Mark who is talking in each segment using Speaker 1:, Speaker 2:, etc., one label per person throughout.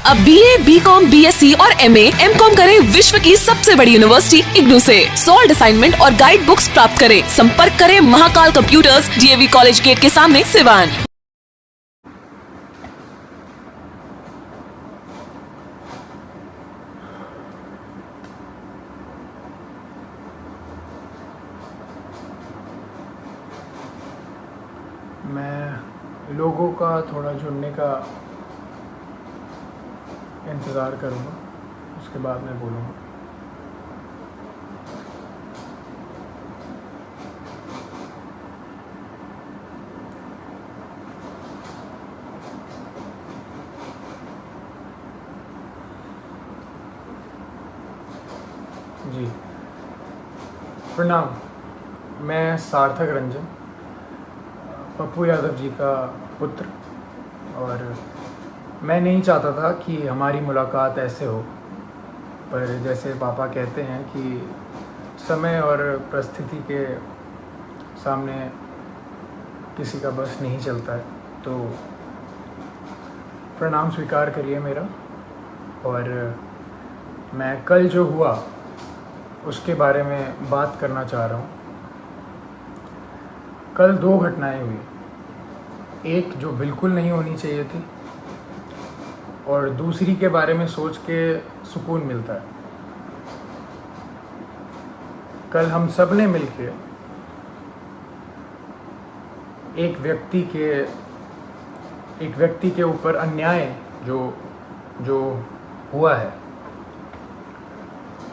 Speaker 1: अब BA, BCom, BSc और MA, MCom करें विश्व की सबसे बड़ी यूनिवर्सिटी इग्नू से। सॉल्ड असाइनमेंट और गाइड बुक्स प्राप्त करें। संपर्क करें Mahakal computers, DAV college gate के सामने, सिवान।
Speaker 2: मैं लोगों का थोड़ा जुड़ने का इंतज़ार करूँगा, उसके बाद मैं बोलूँगा। जी, प्रणाम। मैं सार्थक रंजन, पप्पू यादव जी का पुत्र, और मैं नहीं चाहता था कि हमारी मुलाकात ऐसे हो, पर जैसे पापा कहते हैं कि समय और परिस्थिति के सामने किसी का बस नहीं चलता है, तो प्रणाम स्वीकार करिए मेरा। और मैं कल जो हुआ उसके बारे में बात करना चाह रहा हूँ। कल दो घटनाएं हुई, एक जो बिल्कुल नहीं होनी चाहिए थी और दूसरी के बारे में सोच के सुकून मिलता है। कल हम सब ने मिलके एक व्यक्ति के ऊपर अन्याय जो हुआ है,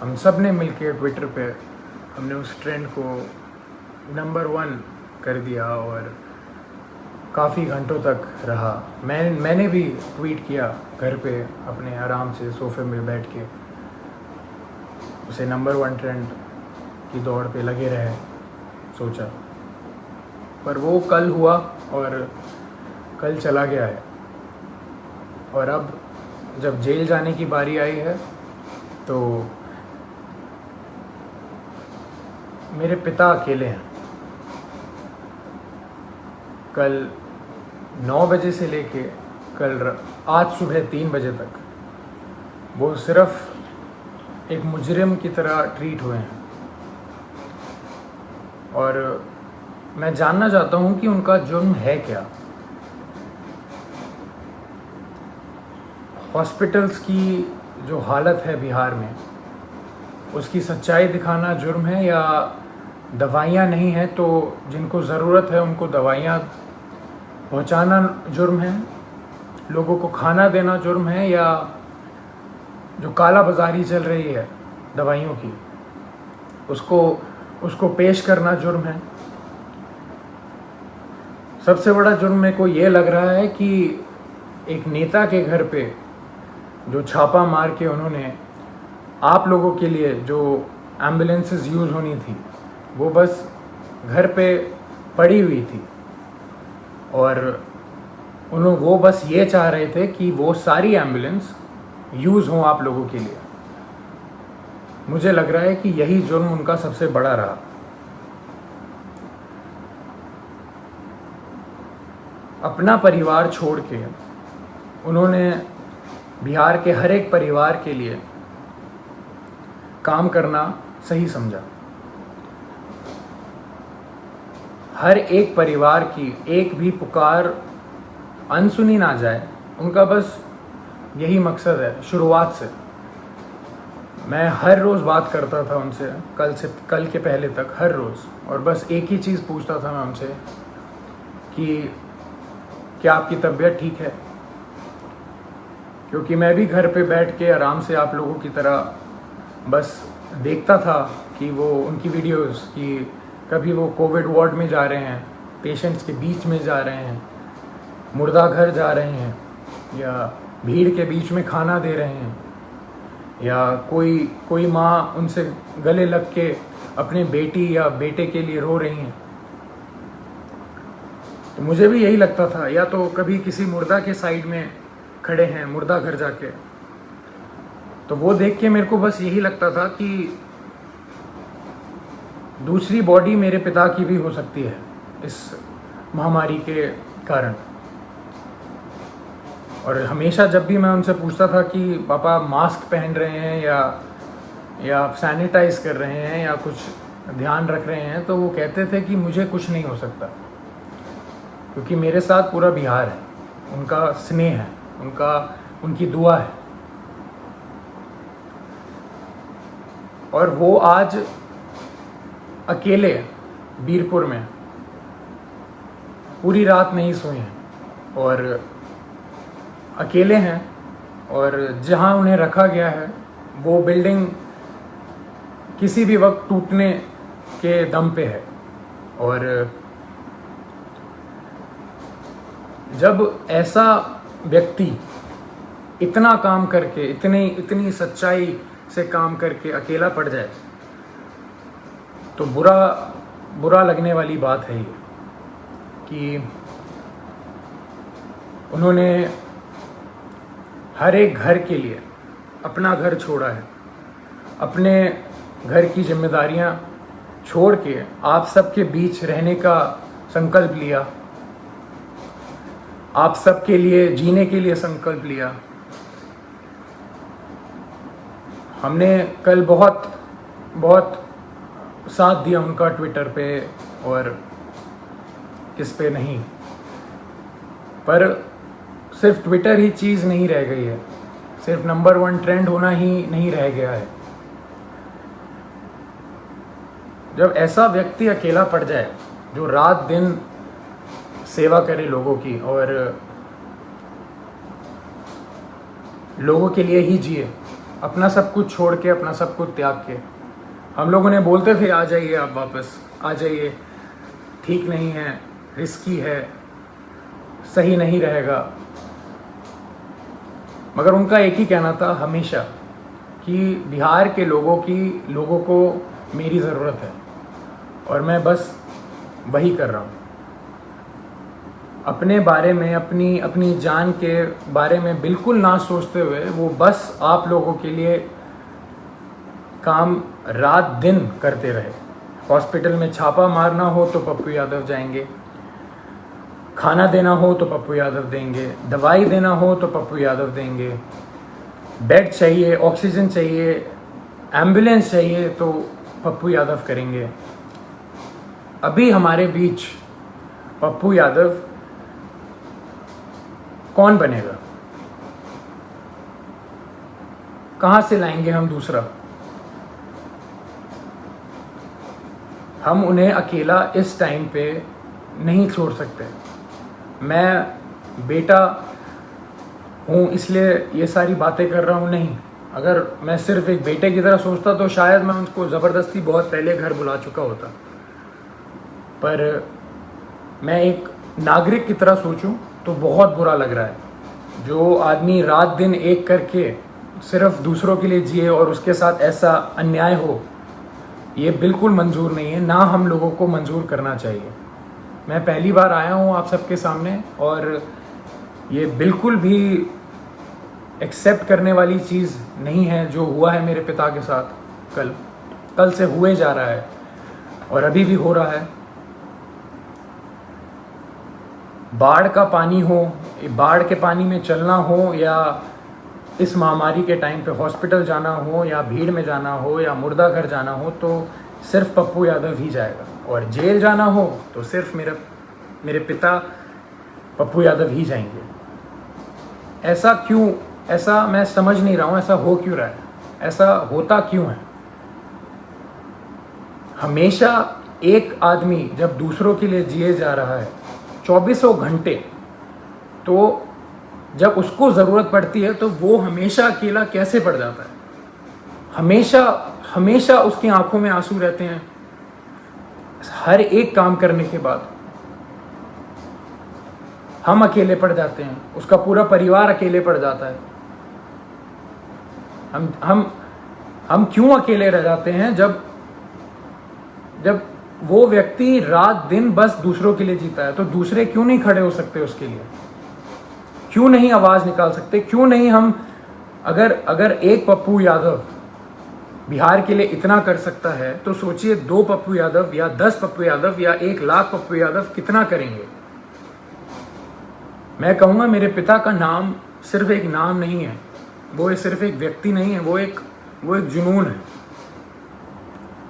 Speaker 2: हम सब ने मिलके ट्विटर पे हमने उस ट्रेंड को नंबर 1 कर दिया और काफ़ी घंटों तक रहा। मैंने भी ट्वीट किया घर पे अपने आराम से सोफे में बैठ के, उसे नंबर 1 ट्रेंड की दौड़ पे लगे रहे सोचा, पर वो कल हुआ और कल चला गया है। और अब जब जेल जाने की बारी आई है तो मेरे पिता अकेले हैं। कल 9 बजे से लेके आज सुबह 3 बजे तक वो सिर्फ एक मुजरिम की तरह ट्रीट हुए हैं, और मैं जानना चाहता हूँ कि उनका जुर्म है क्या। हॉस्पिटल्स की जो हालत है बिहार में, उसकी सच्चाई दिखाना जुर्म है, या दवाइयाँ नहीं हैं तो जिनको ज़रूरत है उनको दवाइयाँ पहुँचाना जुर्म है, लोगों को खाना देना जुर्म है, या जो काला बाज़ारी चल रही है दवाइयों की उसको पेश करना जुर्म है। सबसे बड़ा जुर्म मेरे को ये लग रहा है कि एक नेता के घर पे जो छापा मार के उन्होंने आप लोगों के लिए जो एम्बुलेंसेस यूज़ होनी थी वो बस घर पे पड़ी हुई थी, और वो बस ये चाह रहे थे कि वो सारी एम्बुलेंस यूज़ हों आप लोगों के लिए। मुझे लग रहा है कि यही जुर्म उनका सबसे बड़ा रहा। अपना परिवार छोड़ के उन्होंने बिहार के हर एक परिवार के लिए काम करना सही समझा। हर एक परिवार की एक भी पुकार अनसुनी ना जाए, उनका बस यही मकसद है। शुरुआत से मैं हर रोज़ बात करता था उनसे, कल के पहले तक हर रोज़, और बस एक ही चीज़ पूछता था मैं उनसे कि क्या आपकी तबीयत ठीक है, क्योंकि मैं भी घर पे बैठ के आराम से आप लोगों की तरह बस देखता था कि वो उनकी वीडियोस, कि कभी वो कोविड वार्ड में जा रहे हैं, पेशेंट्स के बीच में जा रहे हैं, मुर्दा घर जा रहे हैं, या भीड़ के बीच में खाना दे रहे हैं, या कोई माँ उनसे गले लग के अपने बेटी या बेटे के लिए रो रही हैं। तो मुझे भी यही लगता था, या तो कभी किसी मुर्दा के साइड में खड़े हैं मुर्दा घर जाके, तो वो देख के मेरे को बस यही लगता था कि दूसरी बॉडी मेरे पिता की भी हो सकती है इस महामारी के कारण। और हमेशा जब भी मैं उनसे पूछता था कि पापा मास्क पहन रहे हैं या आप सैनिटाइज कर रहे हैं या कुछ ध्यान रख रहे हैं, तो वो कहते थे कि मुझे कुछ नहीं हो सकता, क्योंकि मेरे साथ पूरा बिहार है, उनका स्नेह है, उनकी दुआ है। और वो आज अकेले बीरपुर में पूरी रात नहीं सोए हैं और अकेले हैं, और जहां उन्हें रखा गया है वो बिल्डिंग किसी भी वक्त टूटने के दम पे है। और जब ऐसा व्यक्ति इतना काम करके, इतनी सच्चाई से काम करके अकेला पड़ जाए, तो बुरा लगने वाली बात है ये कि उन्होंने हर एक घर के लिए अपना घर छोड़ा है, अपने घर की जिम्मेदारियां छोड़ के आप सबके बीच रहने का संकल्प लिया, आप सबके लिए जीने के लिए संकल्प लिया। हमने कल बहुत साथ दिया उनका ट्विटर पे और किस पे नहीं, पर सिर्फ ट्विटर ही चीज़ नहीं रह गई है, सिर्फ नंबर 1 ट्रेंड होना ही नहीं रह गया है। जब ऐसा व्यक्ति अकेला पड़ जाए जो रात दिन सेवा करे लोगों की और लोगों के लिए ही जिए, अपना सब कुछ छोड़ के, अपना सब कुछ त्याग के। हम लोग उन्हें बोलते थे आ जाइए, आप वापस आ जाइए, ठीक नहीं है, रिस्की है, सही नहीं रहेगा, मगर उनका एक ही कहना था हमेशा कि बिहार के लोगों को मेरी ज़रूरत है और मैं बस वही कर रहा हूँ। अपने बारे में, अपनी जान के बारे में बिल्कुल ना सोचते हुए वो बस आप लोगों के लिए काम रात दिन करते रहे। हॉस्पिटल में छापा मारना हो तो पप्पू यादव जाएंगे, खाना देना हो तो पप्पू यादव देंगे, दवाई देना हो तो पप्पू यादव देंगे, बेड चाहिए, ऑक्सीजन चाहिए, एम्बुलेंस चाहिए तो पप्पू यादव करेंगे। अभी हमारे बीच पप्पू यादव कौन बनेगा? कहां से लाएंगे हम दूसरा? हम उन्हें अकेला इस टाइम पे नहीं छोड़ सकते। मैं बेटा हूँ इसलिए ये सारी बातें कर रहा हूँ, नहीं। अगर मैं सिर्फ एक बेटे की तरह सोचता तो शायद मैं उनको ज़बरदस्ती बहुत पहले घर बुला चुका होता, पर मैं एक नागरिक की तरह सोचूं तो बहुत बुरा लग रहा है। जो आदमी रात दिन एक करके सिर्फ दूसरों के लिए जिए और उसके साथ ऐसा अन्याय हो, ये बिल्कुल मंजूर नहीं है, ना हम लोगों को मंजूर करना चाहिए। मैं पहली बार आया हूँ आप सबके सामने और ये बिल्कुल भी एक्सेप्ट करने वाली चीज़ नहीं है जो हुआ है मेरे पिता के साथ। कल से हुए जा रहा है और अभी भी हो रहा है। बाढ़ का पानी हो, बाढ़ के पानी में चलना हो, या इस महामारी के टाइम पे हॉस्पिटल जाना हो, या भीड़ में जाना हो, या मुर्दा घर जाना हो, तो सिर्फ पप्पू यादव ही जाएगा। और जेल जाना हो तो सिर्फ मेरे पिता पप्पू यादव ही जाएंगे। ऐसा क्यों? ऐसा मैं समझ नहीं रहा हूँ, ऐसा हो क्यों रहा है? ऐसा होता क्यों है? हमेशा एक आदमी जब दूसरों के लिए जिए जा रहा है 24 घंटे, तो जब उसको ज़रूरत पड़ती है तो वो हमेशा अकेला कैसे पड़ जाता है? हमेशा उसकी आंखों में आंसू रहते हैं हर एक काम करने के बाद। हम अकेले पड़ जाते हैं, उसका पूरा परिवार अकेले पड़ जाता है। हम क्यों अकेले रह जाते हैं जब वो व्यक्ति रात दिन बस दूसरों के लिए जीता है? तो दूसरे क्यों नहीं खड़े हो सकते उसके लिए? क्यों नहीं आवाज निकाल सकते? क्यों नहीं हम, अगर एक पप्पू यादव बिहार के लिए इतना कर सकता है, तो सोचिए 2 पप्पू यादव या 10 पप्पू यादव या 1 लाख पप्पू यादव कितना करेंगे। मैं कहूँगा मेरे पिता का नाम सिर्फ एक नाम नहीं है, वो सिर्फ एक व्यक्ति नहीं है, वो एक जुनून है।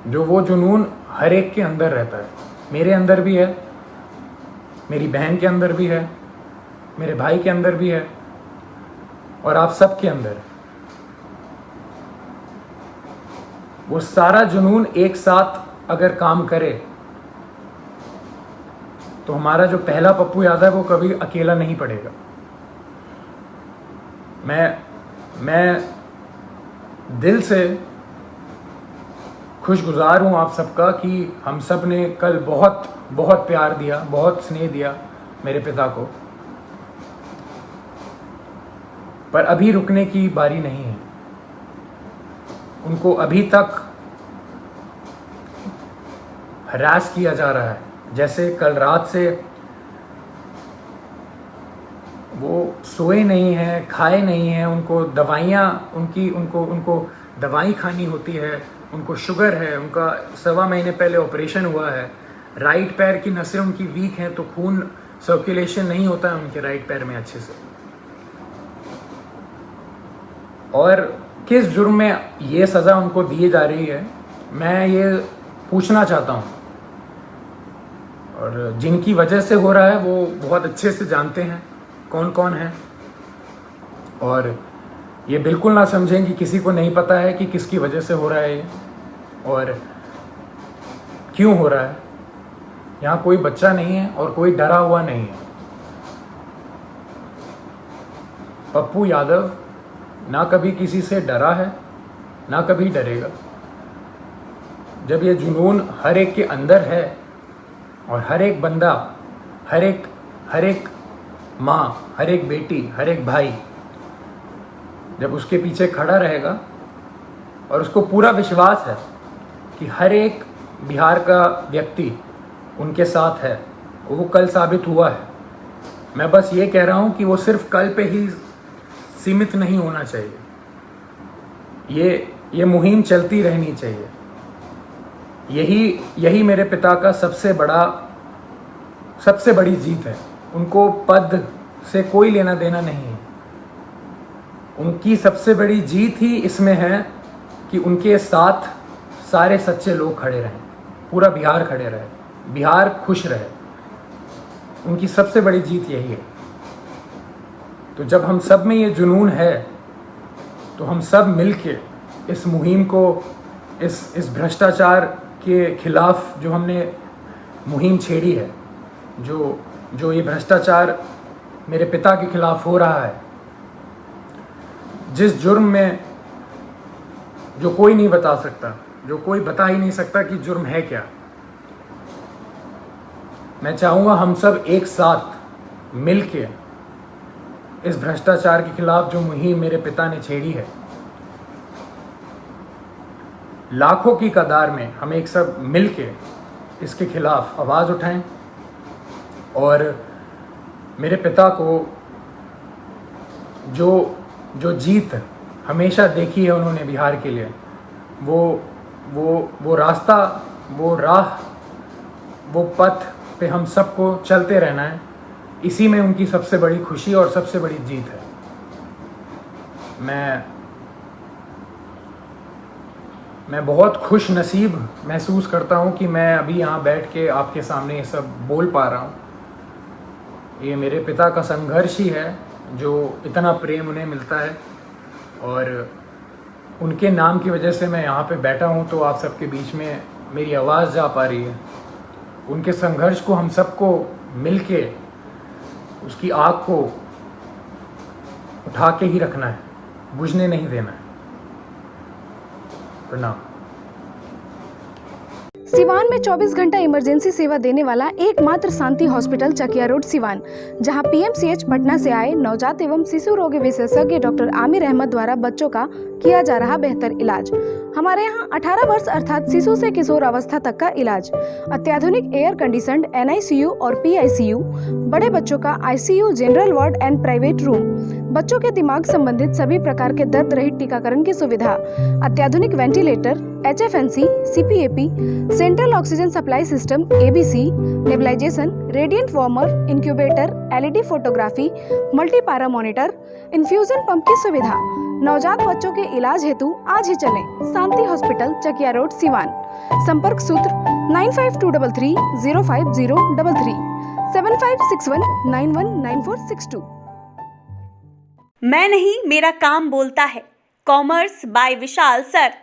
Speaker 2: जो वो जुनून हर एक के अंदर रहता है। मेरे अंदर भी है, मेरी बहन के अंदर भी है, मेरे भाई के अंदर भी है, और आप सब के अंदर है। वो सारा जुनून एक साथ अगर काम करे तो हमारा जो पहला पप्पू यादव है वो कभी अकेला नहीं पड़ेगा। मैं दिल से खुशगुजार हूँ आप सबका कि हम सब ने कल बहुत बहुत प्यार दिया, बहुत स्नेह दिया मेरे पिता को। पर अभी रुकने की बारी नहीं है। उनको अभी तक हरास किया जा रहा है। जैसे कल रात से वो सोए नहीं हैं, खाए नहीं हैं, उनको दवाइयाँ उनको दवाई खानी होती है, उनको शुगर है, उनका 1.25 महीने पहले ऑपरेशन हुआ है, राइट पैर की नसें उनकी वीक हैं तो खून सर्कुलेशन नहीं होता है उनके राइट पैर में अच्छे से। और किस जुर्म में ये सज़ा उनको दी जा रही है, मैं ये पूछना चाहता हूँ। और जिनकी वजह से हो रहा है वो बहुत अच्छे से जानते हैं कौन कौन है, और ये बिल्कुल ना समझें कि किसी को नहीं पता है कि किसकी वजह से हो रहा है ये और क्यों हो रहा है। यहाँ कोई बच्चा नहीं है और कोई डरा हुआ नहीं है। पप्पू यादव ना कभी किसी से डरा है, ना कभी डरेगा। जब ये जुनून हर एक के अंदर है और हर एक बंदा, हर एक माँ, हर एक बेटी, हर एक भाई जब उसके पीछे खड़ा रहेगा और उसको पूरा विश्वास है कि हर एक बिहार का व्यक्ति उनके साथ है, वो कल साबित हुआ है। मैं बस ये कह रहा हूँ कि वो सिर्फ कल पे ही सीमित नहीं होना चाहिए। ये मुहिम चलती रहनी चाहिए। यही मेरे पिता का सबसे बड़ी जीत है। उनको पद से कोई लेना देना नहीं है। उनकी सबसे बड़ी जीत ही इसमें है कि उनके साथ सारे सच्चे लोग खड़े रहें, पूरा बिहार खड़े रहे, बिहार खुश रहे। उनकी सबसे बड़ी जीत यही है। तो जब हम सब में ये जुनून है तो हम सब मिलके इस मुहिम को, इस भ्रष्टाचार के खिलाफ जो हमने मुहिम छेड़ी है, जो ये भ्रष्टाचार मेरे पिता के खिलाफ हो रहा है, जिस जुर्म में जो कोई नहीं बता सकता, जो कोई बता ही नहीं सकता कि जुर्म है क्या। मैं चाहूँगा हम सब एक साथ मिलके इस भ्रष्टाचार के खिलाफ जो मुहिम मेरे पिता ने छेड़ी है, लाखों की कतार में हम एक सब मिलके इसके खिलाफ आवाज़ उठाएं और मेरे पिता को जो जीत हमेशा देखी है उन्होंने बिहार के लिए, वो रास्ता, वो राह, वो पथ पे हम सबको चलते रहना है। इसी में उनकी सबसे बड़ी खुशी और सबसे बड़ी जीत है। मैं बहुत खुश नसीब महसूस करता हूँ कि मैं अभी यहाँ बैठ के आपके सामने ये सब बोल पा रहा हूँ। ये मेरे पिता का संघर्ष ही है जो इतना प्रेम उन्हें मिलता है, और उनके नाम की वजह से मैं यहाँ पे बैठा हूँ तो आप सबके बीच में मेरी आवाज़ जा पा रही है। उनके संघर्ष को हम सबको मिलके उसकी आग को उठा के ही रखना है, बुझने नहीं देना है। प्रणाम।
Speaker 3: सिवान में 24 घंटा इमरजेंसी सेवा देने वाला एकमात्र शांति हॉस्पिटल चकिया रोड सिवान, जहां पीएमसीएच पटना से आए नवजात एवं शिशु रोग विशेषज्ञ डॉक्टर आमिर अहमद द्वारा बच्चों का किया जा रहा बेहतर इलाज। हमारे यहाँ 18 वर्ष अर्थात शिशु से किशोर अवस्था तक का इलाज, अत्याधुनिक एयर कंडीशनड NICU और PICU, बड़े बच्चों का ICU, general ward and private room, बच्चों के दिमाग संबंधित सभी प्रकार के दर्द रहित टीकाकरण की सुविधा, अत्याधुनिक ventilator, HFNC, CPAP, central oxygen supply system ABC, nebulisation, radiant warmer, incubator, LED photography, multipara monitor, infusion pump की सुविधा। नवजात बच्चों के इलाज हेतु आज ही चलें शांति हॉस्पिटल, चकिया रोड, सिवान। संपर्क सूत्र 9523305033, 7561919462।
Speaker 4: मैं नहीं, मेरा काम बोलता है। Commerce by Vishal sir.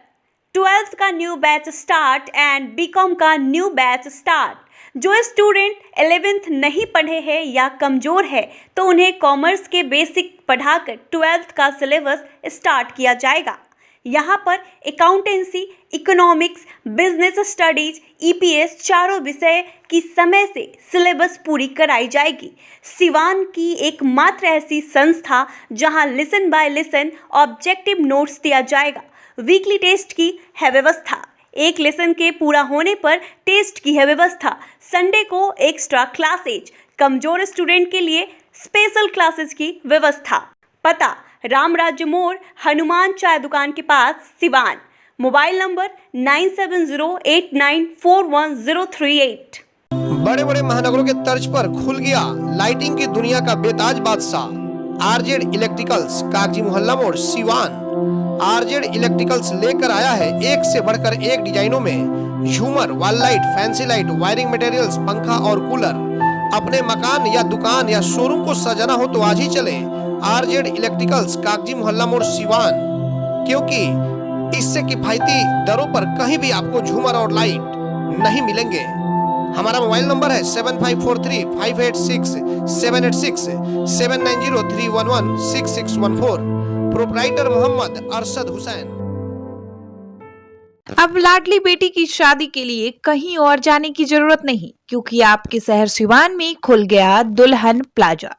Speaker 4: 12th का new batch start and B Com का न्यू बैच स्टार्ट। जो स्टूडेंट 11th नहीं पढ़े हैं या कमज़ोर है तो उन्हें कॉमर्स के बेसिक पढ़ाकर 12th का सिलेबस स्टार्ट किया जाएगा। यहाँ पर accountancy, economics, business studies, EPS चारों विषय की समय से सिलेबस पूरी कराई जाएगी। सिवान की एकमात्र ऐसी संस्था जहाँ lesson by lesson objective notes दिया जाएगा। वीकली टेस्ट की है व्यवस्था। एक लेसन के पूरा होने पर टेस्ट की है व्यवस्था। संडे को एक्स्ट्रा क्लासेज, कमजोर स्टूडेंट के लिए स्पेशल क्लासेज की व्यवस्था। पता रामराज्य मोड़, हनुमान चाय दुकान के पास, सिवान। Mobile number 9708941038।
Speaker 5: बड़े बड़े महानगरों के तर्ज पर खुल गया लाइटिंग की दुनिया का बेताज बादशाह RZ इलेक्ट्रिकल्स, कागजी मोहल्ला मोड़, सिवान। RZ इलेक्ट्रिकल्स लेकर आया है एक से बढ़कर एक डिजाइनों में झूमर, wall light, fancy light, wiring materials, पंखा और कूलर। अपने मकान या दुकान या शोरूम को सजाना हो तो आज ही चले RZ इलेक्ट्रिकल्स, कागजी मोहल्ला मोड़, सिवान, क्योंकि इससे किफायती दरों पर कहीं भी आपको झूमर और लाइट नहीं मिलेंगे। हमारा मोबाइल नंबर है 7543586786, 7903116614। प्रोप्राइटर मोहम्मद अरशद हुसैन।
Speaker 6: अब लाडली बेटी की शादी के लिए कहीं और जाने की जरूरत नहीं, क्योंकि आपके शहर सिवान में खुल गया दुल्हन प्लाजा।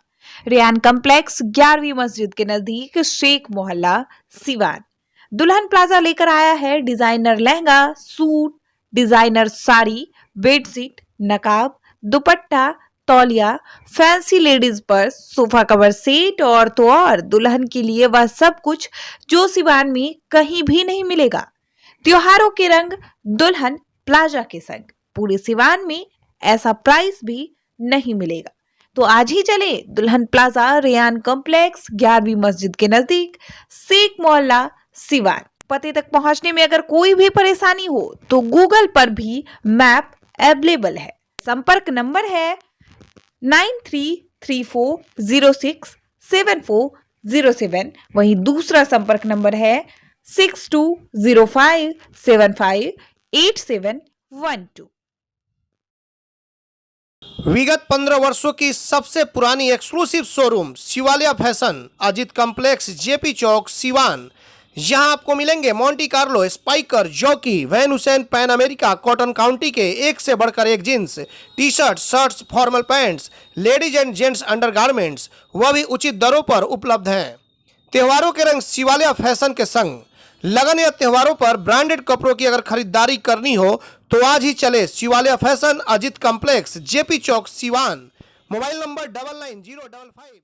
Speaker 6: रेयान कॉम्प्लेक्स 11वीं मस्जिद के नजदीक, शेख मोहल्ला, सिवान। दुल्हन प्लाजा लेकर आया है designer lehenga, suit, designer sari, bedsheet, नकाब, दुपट्टा, तौलिया, fancy ladies purse, sofa cover set और तो और दुल्हन के लिए वह सब कुछ जो सिवान में कहीं भी नहीं मिलेगा। त्योहारों के रंग दुल्हन प्लाजा के संग। पूरे सिवान में ऐसा प्राइस भी नहीं मिलेगा। तो आज ही चले दुल्हन प्लाजा, रेयान कॉम्प्लेक्स, 11वीं मस्जिद के नजदीक, शेख मोहल्ला, सिवान। पते तक पहुंचने में अगर कोई भी परेशानी हो तो गूगल पर भी मैप अवेलेबल है। संपर्क नंबर है 9334067407। वहीं दूसरा संपर्क नंबर है 6205758712।
Speaker 5: विगत 15 वर्षों की सबसे पुरानी exclusive showroom Shivalia fashion, Ajit complex, JP Chowk, Siwan. यहाँ आपको मिलेंगे Monte Carlo, Spykar, Jockey, Van Heusen, Pan America, cotton county के एक से बढ़कर एक jeans, T shirt, shirts, formal pants, ladies and gents undergarments, वह भी उचित दरों पर उपलब्ध हैं। त्योहारों के रंग शिवालिया फैशन के संग। लगन या त्योहारों पर ब्रांडेड कपड़ों की अगर खरीदारी करनी हो तो आज ही चले Shivalia fashion, Ajit complex, JP Chowk, Siwan. Mobile number 990555